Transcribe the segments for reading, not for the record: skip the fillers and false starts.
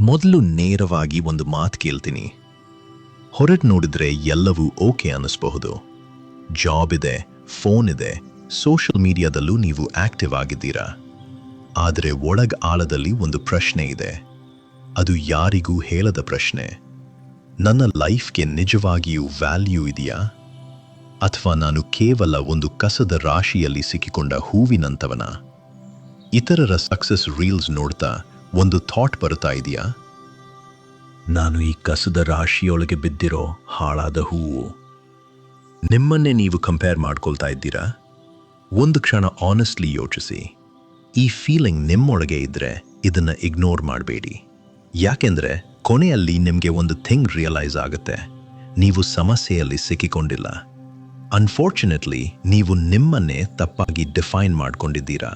ಮೊದಲು ನೇರವಾಗಿ ಒಂದು ಮಾತು ಕೇಳ್ತೀನಿ. ಹೊರಗೆ ನೋಡಿದ್ರೆ ಎಲ್ಲವೂ ಓಕೆ ಅನ್ನಿಸ್ಬಹುದು. ಜಾಬ್ ಇದೆ, ಫೋನ್ ಇದೆ, ಸೋಷಿಯಲ್ ಮೀಡಿಯಾದಲ್ಲೂ ನೀವು ಆಕ್ಟಿವ್ ಆಗಿದ್ದೀರಾ. ಆದರೆ ಆಳದಲ್ಲಿ ಒಂದು ಪ್ರಶ್ನೆ ಇದೆ. ಅದು ಯಾರಿಗೂ ಹೇಳದ ಪ್ರಶ್ನೆ. ನನ್ನ ಲೈಫ್ಗೆ ನಿಜವಾಗಿಯೂ ವ್ಯಾಲ್ಯೂ ಇದೆಯಾ? ಅಥವಾ ನಾನು ಕೇವಲ ಒಂದು ಕಸದ ರಾಶಿಯಲ್ಲಿ ಸಿಕ್ಕಿಕೊಂಡ ಹೂವಿನಂತವನ? ಇತರರ ಸಕ್ಸಸ್ ರೀಲ್ಸ್ ನೋಡ್ತಾ ಒಂದು ಥಾಟ್ ಬರ್ತಾ ಇದೆಯಾ, ನಾನು ಈ ಕಸದ ರಾಶಿಯೊಳಗೆ ಬಿದ್ದಿರೋ ಹಾಳಾದ ಹೂವು? ನಿಮ್ಮನ್ನೇ ನೀವು ಕಂಪೇರ್ ಮಾಡ್ಕೊಳ್ತಾ ಇದ್ದೀರಾ? ಒಂದು ಕ್ಷಣ ಆನೆಸ್ಟ್ಲಿ ಯೋಚಿಸಿ. ಈ ಫೀಲಿಂಗ್ ನಿಮ್ಮೊಳಗೆ ಇದ್ರೆ ಇದನ್ನ ಇಗ್ನೋರ್ ಮಾಡಬೇಡಿ. ಯಾಕೆಂದ್ರೆ ಕೊನೆಯಲ್ಲಿ ನಿಮಗೆ ಒಂದು ಥಿಂಗ್ ರಿಯಲೈಸ್ ಆಗುತ್ತೆ. ನೀವು ಸಮಸ್ಯೆಯಲ್ಲಿ ಸಿಕ್ಕಿಕೊಂಡಿಲ್ಲ. ಅನ್ಫಾರ್ಚುನೇಟ್ಲಿ ನೀವು ನಿಮ್ಮನ್ನೇ ತಪ್ಪಾಗಿ ಡಿಫೈನ್ ಮಾಡ್ಕೊಂಡಿದ್ದೀರಾ.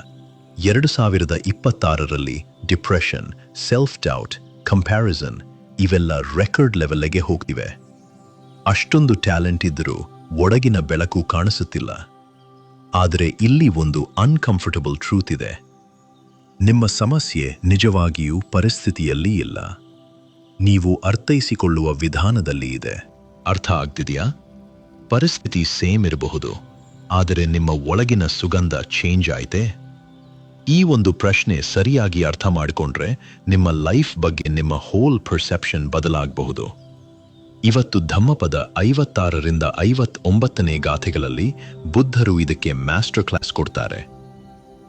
2026ರಲ್ಲಿ ಡಿಪ್ರೆಷನ್, ಸೆಲ್ಫ್ ಡೌಟ್, ಕಂಪ್ಯಾರಿಸನ್ ಇವೆಲ್ಲ ರೆಕಾರ್ಡ್ ಲೆವೆಲ್ಗೆ ಹೋಗ್ತಿವೆ. ಅಷ್ಟೊಂದು ಟ್ಯಾಲೆಂಟ್ ಇದ್ದರೂ ಒಳಗಿನ ಬೆಳಕು ಕಾಣಿಸುತ್ತಿಲ್ಲ. ಆದರೆ ಇಲ್ಲಿ ಒಂದು ಅನ್ಕಂಫರ್ಟಬಲ್ ಟ್ರೂತ್ ಇದೆ. ನಿಮ್ಮ ಸಮಸ್ಯೆ ನಿಜವಾಗಿಯೂ ಪರಿಸ್ಥಿತಿಯಲ್ಲಿ ಇಲ್ಲ, ನೀವು ಅರ್ಥೈಸಿಕೊಳ್ಳುವ ವಿಧಾನದಲ್ಲಿ ಇದೆ. ಅರ್ಥ ಆಗ್ತಿದೆಯಾ? ಪರಿಸ್ಥಿತಿ ಸೇಮ್ ಇರಬಹುದು, ಆದರೆ ನಿಮ್ಮ ಒಳಗಿನ ಸುಗಂಧ ಚೇಂಜ್ ಆಯ್ತೆ? ಈ ಒಂದು ಪ್ರಶ್ನೆ ಸರಿಯಾಗಿ ಅರ್ಥ ಮಾಡಿಕೊಂಡ್ರೆ ನಿಮ್ಮ ಲೈಫ್ ಬಗ್ಗೆ ನಿಮ್ಮ ಹೋಲ್ ಪರ್ಸೆಪ್ಷನ್ ಬದಲಾಗಬಹುದು. ಇವತ್ತು ಧಮ್ಮಪದ 56ರಿಂದ 59ನೇ ಗಾಥೆಗಳಲ್ಲಿ ಬುದ್ಧರು ಇದಕ್ಕೆ ಮಾಸ್ಟರ್ ಕ್ಲಾಸ್ ಕೊಡ್ತಾರೆ.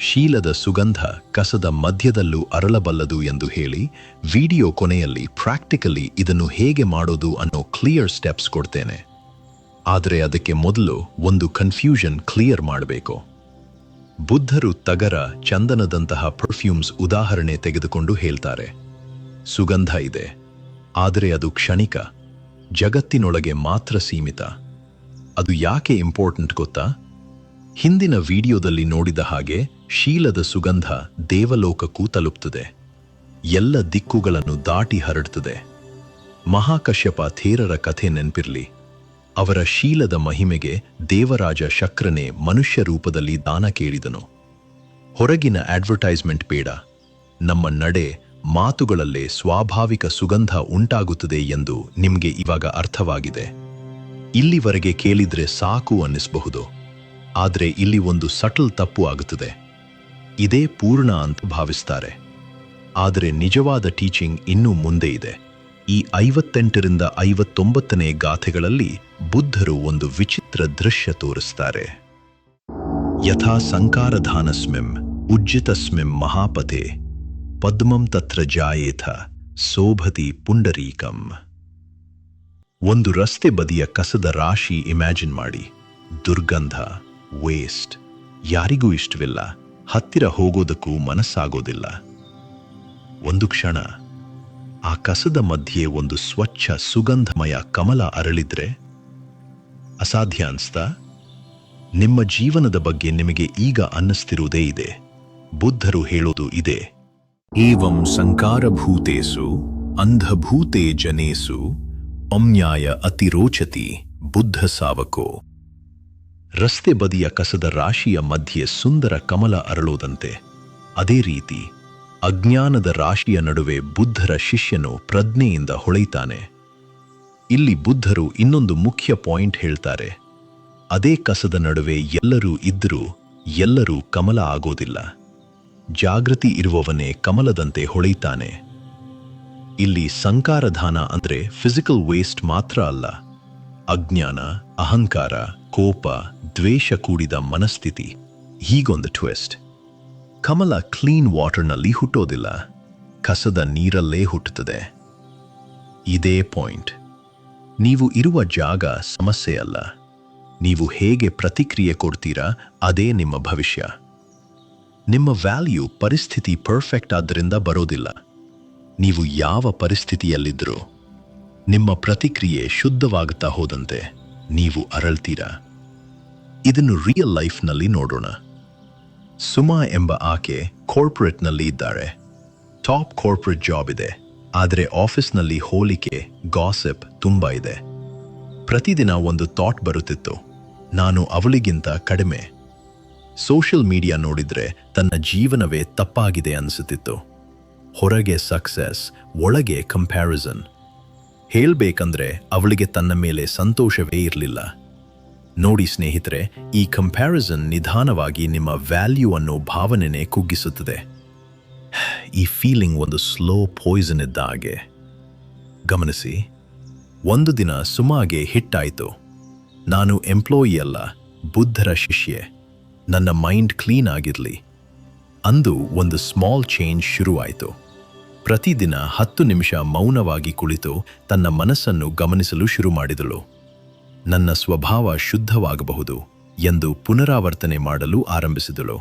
ಶೀಲದ ಸುಗಂಧ ಕಸದ ಮಧ್ಯದಲ್ಲೂ ಅರಳಬಲ್ಲದು ಎಂದು ಹೇಳಿ ವಿಡಿಯೋ ಕೊನೆಯಲ್ಲಿ ಪ್ರಾಕ್ಟಿಕಲಿ ಇದನ್ನು ಹೇಗೆ ಮಾಡೋದು ಅನ್ನೋ ಕ್ಲಿಯರ್ ಸ್ಟೆಪ್ಸ್ ಕೊಡ್ತೇನೆ. ಆದರೆ ಅದಕ್ಕೆ ಮೊದಲು ಒಂದು ಕನ್ಫ್ಯೂಷನ್ ಕ್ಲಿಯರ್ ಮಾಡಬೇಕು. ಬುದ್ಧರು ತಗರ, ಚಂದನದಂತಹ ಪರ್ಫ್ಯೂಮ್ಸ್ ಉದಾಹರಣೆ ತೆಗೆದುಕೊಂಡು ಹೇಳ್ತಾರೆ, ಸುಗಂಧ ಇದೆ, ಆದರೆ ಅದು ಕ್ಷಣಿಕ, ಜಗತ್ತಿನೊಳಗೆ ಮಾತ್ರ ಸೀಮಿತ. ಅದು ಯಾಕೆ ಇಂಪಾರ್ಟೆಂಟ್ ಗೊತ್ತಾ? ಹಿಂದಿನ ವಿಡಿಯೋದಲ್ಲಿ ನೋಡಿದ ಹಾಗೆ ಶೀಲದ ಸುಗಂಧ ದೇವಲೋಕಕ್ಕೂ ತಲುಪ್ತದೆ, ಎಲ್ಲ ದಿಕ್ಕುಗಳನ್ನು ದಾಟಿ ಹರಡ್ತದೆ. ಮಹಾಕಶ್ಯಪ ಥೇರರ ಕಥೆ ನೆನ್ಪಿರ್ಲಿ. ಅವರ ಶೀಲದ ಮಹಿಮೆಗೆ ದೇವರಾಜ ಶಕ್ರನೇ ಮನುಷ್ಯ ರೂಪದಲ್ಲಿ ದಾನ ಕೇಳಿದನು. ಹೊರಗಿನ ಅಡ್ವರ್ಟೈಸ್ಮೆಂಟ್ ಬೇಡ, ನಮ್ಮ ನಡೆ, ಮಾತುಗಳಲ್ಲೇ ಸ್ವಾಭಾವಿಕ ಸುಗಂಧ ಉಂಟಾಗುತ್ತದೆ ಎಂದು ನಿಮಗೆ ಇವಾಗ ಅರ್ಥವಾಗಿದೆ. ಇಲ್ಲಿವರೆಗೆ ಕೇಳಿದ್ರೆ ಸಾಕು ಅನ್ನಿಸಬಹುದು, ಆದರೆ ಇಲ್ಲಿ ಒಂದು ಸಟಲ್ ತಪ್ಪು ಆಗುತ್ತದೆ. ಇದೇ ಪೂರ್ಣ ಅಂತ ಭಾವಿಸ್ತಾರೆ. ಆದರೆ ನಿಜವಾದ ಟೀಚಿಂಗ್ ಇನ್ನೂ ಮುಂದೆ ಇದೆ. ಈ 58ರಿಂದ 59ನೇ ಗಾಥೆಗಳಲ್ಲಿ ಬುದ್ಧರು ಒಂದು ವಿಚಿತ್ರ ದೃಶ್ಯ ತೋರಿಸ್ತಾರೆ. ಯಥಾ ಸಂಕಾರಧಾನಸ್ಮಿಂ ಉಜ್ಜಿತಸ್ಮಿಂ ಮಹಾಪತೆ ಪದ್ಮಂ ತತ್ರ ಜಾಯೇಥ ಸೋಭತಿ ಪುಂಡರೀಕಂ. ಒಂದು ರಸ್ತೆ ಬದಿಯ ಕಸದ ರಾಶಿ ಇಮ್ಯಾಜಿನ್ ಮಾಡಿ. ದುರ್ಗಂಧ, ವೇಸ್ಟ್, ಯಾರಿಗೂ ಇಷ್ಟವಿಲ್ಲ, ಹತ್ತಿರ ಹೋಗೋದಕ್ಕೂ ಮನಸ್ಸಾಗೋದಿಲ್ಲ. ಒಂದು ಕ್ಷಣ ಆ ಕಸದ ಮಧ್ಯೆ ಒಂದು ಸ್ವಚ್ಛ ಸುಗಂಧಮಯ ಕಮಲ ಅರಳಿದ್ರೆ ಅಸಾಧ್ಯ ಅನ್ಸ್ತಾ? ನಿಮ್ಮ ಜೀವನದ ಬಗ್ಗೆ ನಿಮಗೆ ಈಗ ಅನ್ನಿಸ್ತಿರುವುದೇ ಇದೆ. ಬುದ್ಧರು ಹೇಳೋದು ಇದೆ, ಏವಂ ಸಂಕಾರಭೂತೇಸು ಅಂಧಭೂತೆ ಜನೇಸು ಪಮ್ಯಾಯ ಅತಿರೋಚತಿ ಬುದ್ಧ ಸಾವಕೋ. ರಸ್ತೆ ಬದಿಯ ಕಸದ ರಾಶಿಯ ಮಧ್ಯೆ ಸುಂದರ ಕಮಲ ಅರಳೋದಂತೆ, ಅದೇ ರೀತಿ ಅಜ್ಞಾನದ ರಾಶಿಯ ನಡುವೆ ಬುದ್ಧರ ಶಿಷ್ಯನು ಪ್ರಜ್ಞೆಯಿಂದ ಹೊಳೆಯುತ್ತಾನೆ. ಇಲ್ಲಿ ಬುದ್ಧರು ಇನ್ನೊಂದು ಮುಖ್ಯ ಪಾಯಿಂಟ್ ಹೇಳ್ತಾರೆ. ಅದೇ ಕಸದ ನಡುವೆ ಎಲ್ಲರೂ ಇದ್ದರೂ ಎಲ್ಲರೂ ಕಮಲ ಆಗೋದಿಲ್ಲ. ಜಾಗೃತಿ ಇರುವವನೇ ಕಮಲದಂತೆ ಹೊಳೆಯುತ್ತಾನೆ. ಇಲ್ಲಿ ಸಂಕಾರಧಾನ ಅಂದ್ರೆ ಫಿಸಿಕಲ್ ವೇಸ್ಟ್ ಮಾತ್ರ ಅಲ್ಲ, ಅಜ್ಞಾನ, ಅಹಂಕಾರ, ಕೋಪ, ದ್ವೇಷ ಕೂಡಿದ ಮನಸ್ಥಿತಿ. ಹೀಗೊಂದು ಟ್ವಿಸ್ಟ್. ಕಮಲ ಕ್ಲೀನ್ ವಾಟರ್ನಲ್ಲಿ ಹುಟ್ಟೋದಿಲ್ಲ, ಕಸದ ನೀರಲ್ಲೇ ಹುಟ್ಟುತ್ತದೆ. ಇದೇ ಪಾಯಿಂಟ್. ನೀವು ಇರುವ ಜಾಗ ಸಮಸ್ಯೆ ಅಲ್ಲ, ನೀವು ಹೇಗೆ ಪ್ರತಿಕ್ರಿಯೆ ಕೊಡ್ತೀರಾ ಅದೇ ನಿಮ್ಮ ಭವಿಷ್ಯ. ನಿಮ್ಮ ವ್ಯಾಲ್ಯೂ ಪರಿಸ್ಥಿತಿ ಪರ್ಫೆಕ್ಟ್ ಆದ್ದರಿಂದ ಬರೋದಿಲ್ಲ. ನೀವು ಯಾವ ಪರಿಸ್ಥಿತಿಯಲ್ಲಿದ್ದರೂ ನಿಮ್ಮ ಪ್ರತಿಕ್ರಿಯೆ ಶುದ್ಧವಾಗುತ್ತಾ ಹೋದಂತೆ ನೀವು ಅರಳ್ತೀರಾ. ಇದನ್ನು ರಿಯಲ್ ಲೈಫ್ನಲ್ಲಿ ನೋಡೋಣ. ಸುಮಾ ಎಂಬ ಆಕೆ ಕಾರ್ಪೊರೇಟ್ನಲ್ಲಿ ಇದ್ದಾರೆ. ಟಾಪ್ ಕಾರ್ಪೊರೇಟ್ ಜಾಬ್ ಇದೆ, ಆದರೆ ಆಫೀಸ್ನಲ್ಲಿ ಹೋಲಿಕೆ, ಗಾಸಿಪ್ ತುಂಬ ಇದೆ. ಪ್ರತಿದಿನ ಒಂದು ಥಾಟ್ ಬರುತ್ತಿತ್ತು, ನಾನು ಅವಳಿಗಿಂತ ಕಡಿಮೆ. ಸೋಷಿಯಲ್ ಮೀಡಿಯಾ ನೋಡಿದ್ರೆ ತನ್ನ ಜೀವನವೇ ತಪ್ಪಾಗಿದೆ ಅನಿಸುತ್ತಿತ್ತು. ಹೊರಗೆ ಸಕ್ಸಸ್, ಒಳಗೆ ಕಂಪ್ಯಾರಿಸನ್. ಹೇಳ್ಬೇಕಂದ್ರೆ ಅವಳಿಗೆ ತನ್ನ ಮೇಲೆ ಸಂತೋಷವೇ ಇರಲಿಲ್ಲ. ನೋಡಿ ಸ್ನೇಹಿತರೆ, ಈ ಕಂಪ್ಯಾರಿಸನ್ ನಿಧಾನವಾಗಿ ನಿಮ್ಮ ವ್ಯಾಲ್ಯೂ ಅನ್ನೋ ಭಾವನೆನೇ ಕುಗ್ಗಿಸುತ್ತದೆ. ಈ ಫೀಲಿಂಗ್ ಒಂದು ಸ್ಲೋ ಪಾಯ್ಸನ್ ಇದ್ದ ಹಾಗೆ. ಗಮನಿಸಿ, ಒಂದು ದಿನ ಸುಮಾಗೆ ಹಿಟ್ಟಾಯಿತು. ನಾನು ಎಂಪ್ಲಾಯಿ ಅಲ್ಲ, ಬುದ್ಧರ ಶಿಷ್ಯೆ. ನನ್ನ ಮೈಂಡ್ ಕ್ಲೀನ್ ಆಗಿರಲಿ. ಅಂದು ಒಂದು ಸ್ಮಾಲ್ ಚೇಂಜ್ ಶುರುವಾಯಿತು. ಪ್ರತಿದಿನ 10 ನಿಮಿಷ ಮೌನವಾಗಿ ಕುಳಿತು ತನ್ನ ಮನಸ್ಸನ್ನು ಗಮನಿಸಲು ಶುರು ಮಾಡಿದಳು. ನನ್ನ ಸ್ವಭಾವ ಶುದ್ಧವಾಗಬಹುದು ಎಂದು ಪುನರಾವರ್ತನೆ ಮಾಡಲು ಆರಂಭಿಸಿದಳು.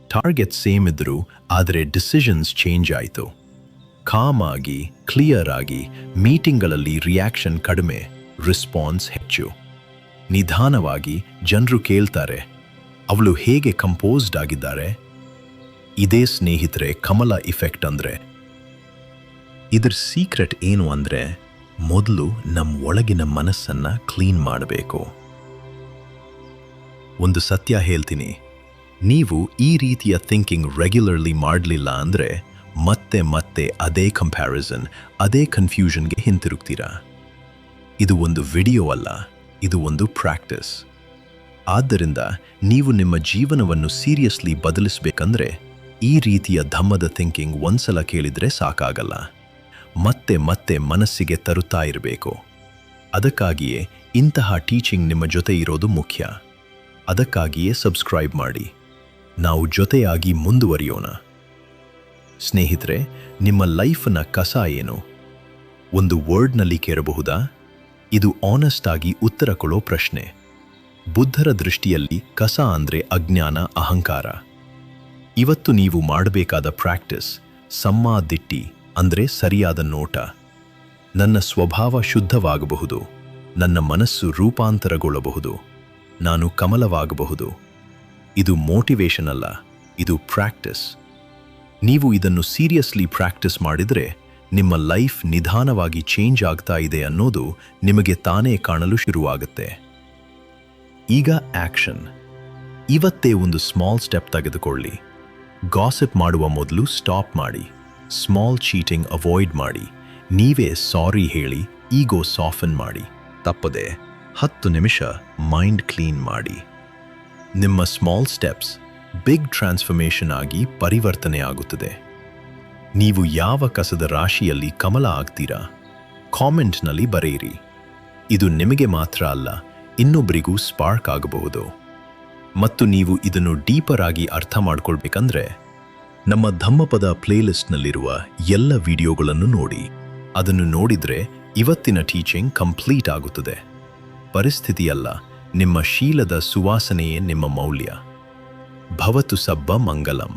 ಟಾರ್ಗೆಟ್ ಸೇಮ್ ಇದ್ದರೂ ಆದರೆ ಡಿಸಿಷನ್ಸ್ ಚೇಂಜ್ ಆಯಿತು. ಕಾಮ್ ಆಗಿ, ಕ್ಲಿಯರ್ ಆಗಿ, ಮೀಟಿಂಗ್ಗಳಲ್ಲಿ ರಿಯಾಕ್ಷನ್ ಕಡಿಮೆ, ರೆಸ್ಪಾನ್ಸ್ ಹೆಚ್ಚು. ನಿಧಾನವಾಗಿ ಜನರು ಕೇಳ್ತಾರೆ, ಅವಳು ಹೇಗೆ ಕಂಪೋಸ್ಡ್ ಆಗಿದ್ದಾರೆ? ಇದೇ ಸ್ನೇಹಿತರೆ ಕಮಲ ಇಫೆಕ್ಟ್ ಅಂದ್ರೆ. ಇದರ ಸೀಕ್ರೆಟ್ ಏನು ಅಂದ್ರೆ, ಮೊದಲು ನಮ್ಮ ಒಳಗಿನ ಮನಸ್ಸನ್ನ ಕ್ಲೀನ್ ಮಾಡಬೇಕು. ಒಂದು ಸತ್ಯ ಹೇಳ್ತೀನಿ, ನೀವು ಈ ರೀತಿಯ ಥಿಂಕಿಂಗ್ ರೆಗ್ಯುಲರ್ಲಿ ಮಾಡಲಿಲ್ಲ ಅಂದ್ರೆ ಮತ್ತೆ ಮತ್ತೆ ಅದೇ ಕಂಪ್ಯಾರಿಸನ್, ಅದೇ ಕನ್ಫ್ಯೂಷನ್ಗೆ ಹಿಂತಿರುಗ್ತೀರಾ. ಇದು ಒಂದು ವಿಡಿಯೋ ಅಲ್ಲ, ಇದು ಒಂದು ಪ್ರಾಕ್ಟೀಸ್. ಆದ್ದರಿಂದ ನೀವು ನಿಮ್ಮ ಜೀವನವನ್ನು ಸೀರಿಯಸ್ಲಿ ಬದಲಿಸಬೇಕಂದ್ರೆ ಈ ರೀತಿಯ ಧಮ್ಮದ ಥಿಂಕಿಂಗ್ ಒಂದ್ಸಲ ಕೇಳಿದ್ರೆ ಸಾಕಾಗಲ್ಲ. ಮತ್ತೆ ಮತ್ತೆ ಮನಸ್ಸಿಗೆ ತರುತ್ತಾ ಇರಬೇಕು. ಅದಕ್ಕಾಗಿಯೇ ಇಂತಹ ಟೀಚಿಂಗ್ ನಿಮ್ಮ ಜೊತೆ ಇರೋದು ಮುಖ್ಯ. ಅದಕ್ಕಾಗಿಯೇ ಸಬ್ಸ್ಕ್ರೈಬ್ ಮಾಡಿ. ನಾವು ಜೊತೆಯಾಗಿ ಮುಂದುವರಿಯೋಣ. ಸ್ನೇಹಿತರೆ, ನಿಮ್ಮ ಲೈಫ್ನ ಕಸ ಏನು? ಒಂದು ವರ್ಡ್ನಲ್ಲಿ ಕೇಳಬಹುದಾ? ಇದು ಆನೆಸ್ಟ್ ಆಗಿ ಉತ್ತರ ಕೊಡೋ ಪ್ರಶ್ನೆ. ಬುದ್ಧರ ದೃಷ್ಟಿಯಲ್ಲಿ ಕಸ ಅಂದ್ರೆ ಅಜ್ಞಾನ, ಅಹಂಕಾರ. ಇವತ್ತು ನೀವು ಮಾಡಬೇಕಾದ ಪ್ರಾಕ್ಟೀಸ್ ಸಮ್ಮಾದಿಟ್ಟಿ ಅಂದ್ರೆ ಸರಿಯಾದ ನೋಟ. ನನ್ನ ಸ್ವಭಾವ ಶುದ್ಧವಾಗಬಹುದು, ನನ್ನ ಮನಸ್ಸು ರೂಪಾಂತರಗೊಳ್ಳಬಹುದು, ನಾನು ಕಮಲವಾಗಬಹುದು. ಇದು ಮೋಟಿವೇಶನ್ ಅಲ್ಲ, ಇದು ಪ್ರಾಕ್ಟೀಸ್. ನೀವು ಇದನ್ನು ಸೀರಿಯಸ್ಲಿ ಪ್ರಾಕ್ಟೀಸ್ ಮಾಡಿದರೆ ನಿಮ್ಮ ಲೈಫ್ ನಿಧಾನವಾಗಿ ಚೇಂಜ್ ಆಗ್ತಾ ಇದೆ ಅನ್ನೋದು ನಿಮಗೆ ತಾನೇ ಕಾಣಲು ಶುರುವಾಗುತ್ತೆ. ಈಗ ಆಕ್ಷನ್. ಇವತ್ತೇ ಒಂದು ಸ್ಮಾಲ್ ಸ್ಟೆಪ್ ತೆಗೆದುಕೊಳ್ಳಿ. ಗಾಸಿಪ್ ಮಾಡುವ ಮೊದಲು ಸ್ಟಾಪ್ ಮಾಡಿ. ಸ್ಮಾಲ್ ಚೀಟಿಂಗ್ ಅವಾಯ್ಡ್ ಮಾಡಿ. ನೀವೇ ಸಾರಿ ಹೇಳಿ ಈಗೋ ಸಾಫನ್ ಮಾಡಿ. ತಪ್ಪದೆ 10 ನಿಮಿಷ ಮೈಂಡ್ ಕ್ಲೀನ್ ಮಾಡಿ. ನಿಮ್ಮ ಸ್ಮಾಲ್ ಸ್ಟೆಪ್ಸ್ ಬಿಗ್ ಟ್ರಾನ್ಸ್ಫರ್ಮೇಷನ್ ಆಗಿ ಪರಿವರ್ತನೆ ಆಗುತ್ತದೆ. ನೀವು ಯಾವ ಕಸದ ರಾಶಿಯಲ್ಲಿ ಕಮಲ ಆಗ್ತೀರಾ? ಕಾಮೆಂಟ್ನಲ್ಲಿ ಬರೆಯಿರಿ. ಇದು ನಿಮಗೆ ಮಾತ್ರ ಅಲ್ಲ, ಇನ್ನೊಬ್ಬರಿಗೂ ಸ್ಪಾರ್ಕ್ ಆಗಬಹುದು. ಮತ್ತು ನೀವು ಇದನ್ನು ಡೀಪರ್ ಆಗಿ ಅರ್ಥ ಮಾಡ್ಕೊಳ್ಬೇಕಂದ್ರೆ ನಮ್ಮ ಧಮ್ಮಪದ ಪ್ಲೇಲಿಸ್ಟ್ನಲ್ಲಿರುವ ಎಲ್ಲ ವಿಡಿಯೋಗಳನ್ನು ನೋಡಿ. ಅದನ್ನು ನೋಡಿದ್ರೆ ಇವತ್ತಿನ ಟೀಚಿಂಗ್ ಕಂಪ್ಲೀಟ್ ಆಗುತ್ತದೆ. ಪರಿಸ್ಥಿತಿಯಲ್ಲ, ನಿಮ್ಮ ಶೀಲದ ಸುವಾಸನೆಯೇ ನಿಮ್ಮ ಮೌಲ್ಯ. ಭವತು ಸಬ್ಬ ಮಂಗಲಂ.